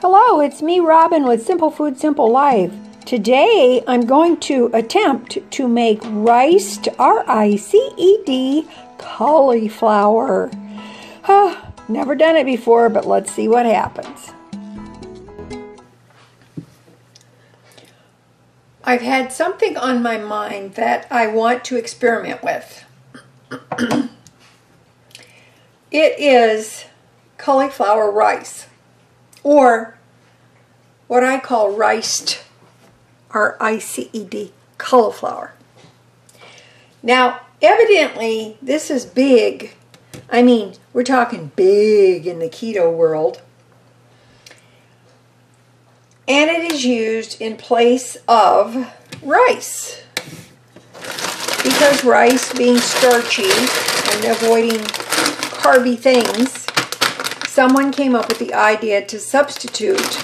Hello, it's me, Robin, with Simple Food, Simple Life. Today, I'm going to attempt to make riced, R-I-C-E-D, cauliflower. Never done it before, but let's see what happens. I've had something on my mind that I want to experiment with. It is cauliflower rice, or what I call riced, R-I-C-E-D, cauliflower. Now, evidently, this is big. I mean, we're talking big in the keto world. And it is used in place of rice. Because rice being starchy and avoiding carby things, someone came up with the idea to substitute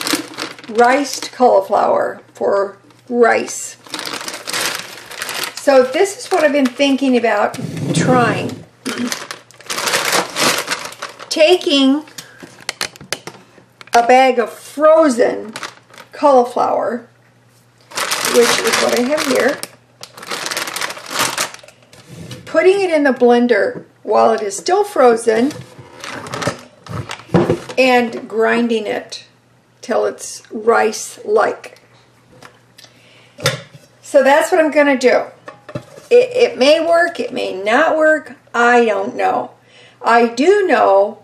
riced cauliflower for rice. So this is what I've been thinking about trying. Taking a bag of frozen cauliflower, which is what I have here, putting it in the blender while it is still frozen, and grinding it till it's rice-like. So that's what I'm going to do. It may work, it may not work, I don't know. I do know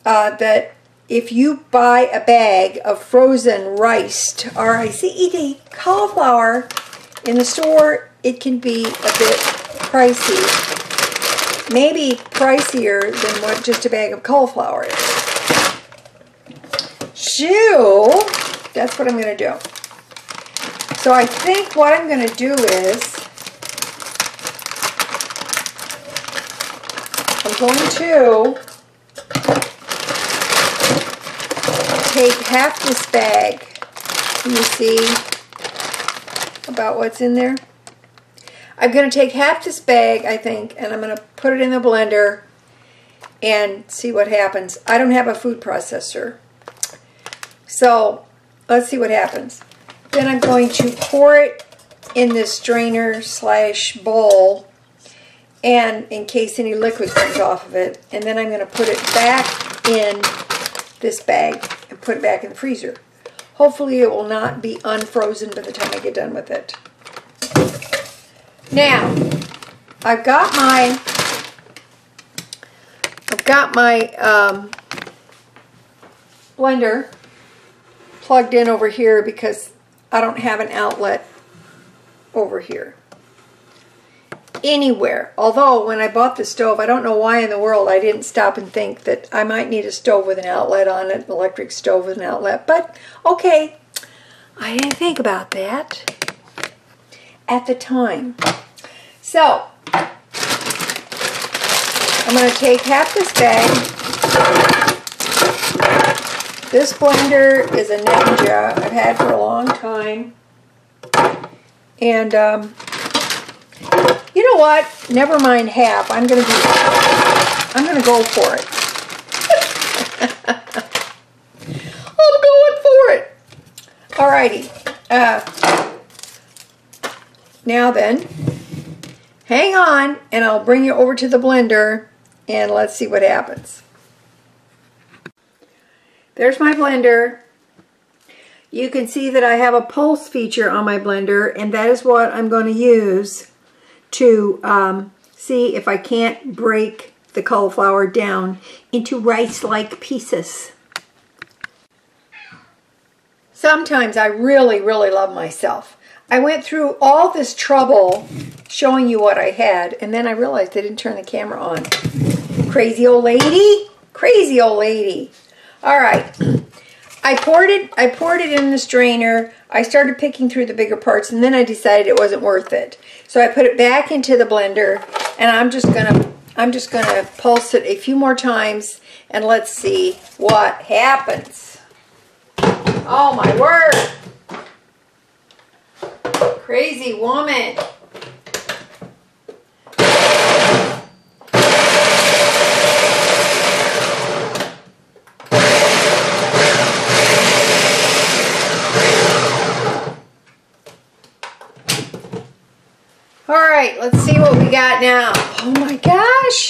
that if you buy a bag of frozen riced, R-I-C-E-D, cauliflower in the store, it can be a bit pricey. Maybe pricier than what just a bag of cauliflower is. So, that's what I'm going to do. So I think what I'm going to do is I'm going to take half this bag. Can you see about what's in there? I'm going to take half this bag, I think, and I'm going to put it in the blender and see what happens. I don't have a food processor. So, let's see what happens. Then I'm going to pour it in this strainer / bowl, and in case any liquid comes off of it. And then I'm going to put it back in this bag and put it back in the freezer. Hopefully it will not be unfrozen by the time I get done with it. Now, I've got my blender plugged in over here because I don't have an outlet over here anywhere. Although when I bought the stove, I don't know why in the world I didn't stop and think that I might need a stove with an outlet on it, an electric stove with an outlet. But okay, I didn't think about that at the time. So I'm going to take half this bag. This blender is a Ninja I've had for a long time. And you know what? Never mind half. I'm going to go for it. I'm going for it. Alrighty. Now then, hang on, and I'll bring you over to the blender, and let's see what happens. There's my blender. You can see that I have a pulse feature on my blender, and that is what I'm going to use to see if I can't break the cauliflower down into rice-like pieces. Sometimes I really, really love myself. I went through all this trouble showing you what I had, and then I realized I didn't turn the camera on. Crazy old lady. Crazy old lady. All right. I poured it in the strainer. I started picking through the bigger parts, and then I decided it wasn't worth it. So I put it back into the blender, and I'm just gonna pulse it a few more times, and let's see what happens. Oh my word! Crazy woman. right, let's see what we got now. Oh my gosh.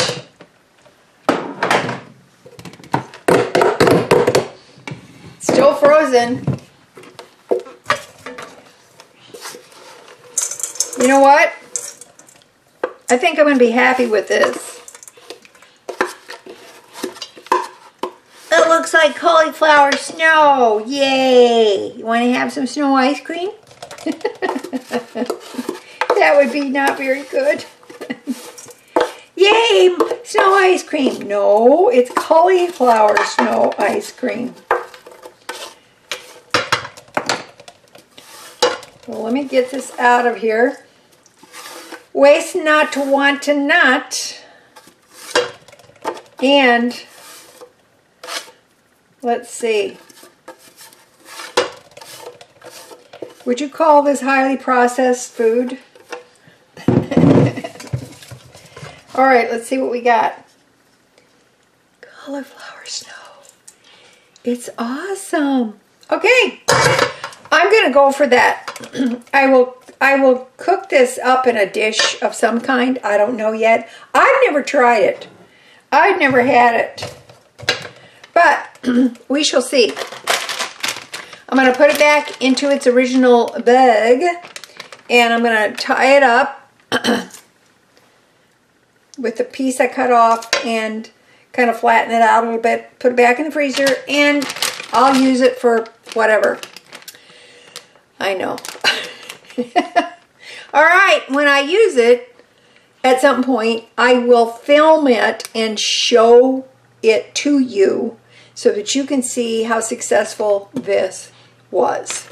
Still frozen. You know what? I think I'm going to be happy with this. It looks like cauliflower snow. Yay! You want to have some snow ice cream? That would be not very good. Yay! Snow ice cream. No, it's cauliflower snow ice cream. Well, let me get this out of here. Waste not to want to not. And let's see. Would you call this highly processed food? All right, let's see what we got. Cauliflower snow. It's awesome. Okay, I'm going to go for that. I will cook this up in a dish of some kind. I don't know yet. I've never tried it. I've never had it. But we shall see. I'm going to put it back into its original bag, and I'm going to tie it up with the piece I cut off and kind of flatten it out a little bit, put it back in the freezer, and I'll use it for whatever. I know. All right, when I use it at some point, I will film it and show it to you so that you can see how successful this was.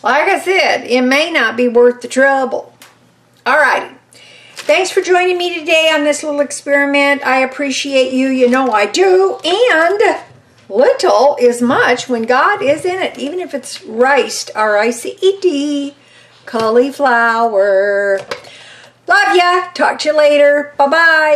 Like I said, it may not be worth the trouble. All right. Thanks for joining me today on this little experiment. I appreciate you. You know I do. And little is much when God is in it, even if it's riced, R-I-C-E-D, cauliflower. Love ya. Talk to you later. Bye-bye.